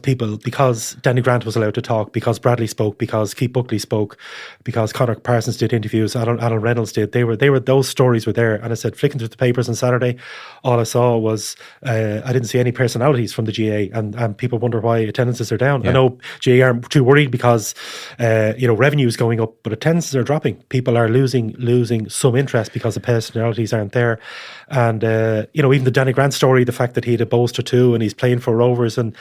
Danny Grant was allowed to talk, because Bradley spoke, because Keith Buckley spoke, because Conor Parsons did interviews, Alan Reynolds did. They were those stories were there. And I said, flicking through the papers on Saturday, all I saw was I didn't see any personalities from the GAA, and people wonder why attendances are down. I know GAA aren't too worried because revenue is going up, but attendances are dropping. People are losing some interest because the personalities aren't there. And even the Danny Grant story, the fact that he had a Bohs tattoo and he's playing for Rovers, and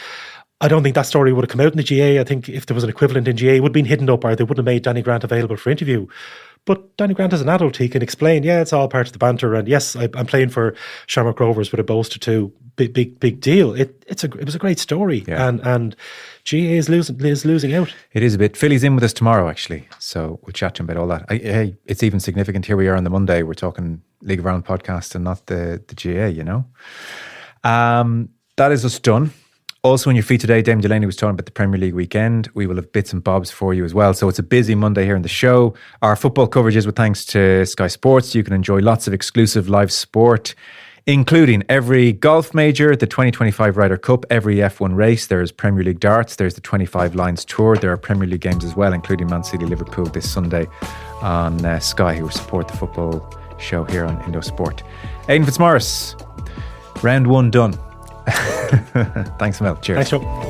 I don't think that story would have come out in the GAA. I think if there was an equivalent in GAA, it would have been hidden up, or they wouldn't have made Danny Grant available for interview. But Danny Grant is an adult. He can explain, it's all part of the banter. And yes, I'm playing for Shamrock Rovers with a Bohs tattoo. Big deal. It was a great story. Yeah. And GAA is losing out. It is a bit. Philly's in with us tomorrow, actually. So we'll chat to him about all that. Hey, it's even significant. Here we are on the Monday. We're talking League of Ireland podcast and not the GAA, That is us done. Also on your feed today, Damien Delaney was talking about the Premier League weekend. We will have bits and bobs for you as well. So it's a busy Monday here in the show. Our football coverage is with thanks to Sky Sports. You can enjoy lots of exclusive live sport, including every golf major, the 2025 Ryder Cup, every F1 race. There's Premier League darts. There's the 25 Lions Tour. There are Premier League games as well, including Man City Liverpool this Sunday on Sky, who will support the football show here on Indo Sport. Aidan Fitzmaurice, round one done. Thanks, Mel. Cheers. Thanks, Joe.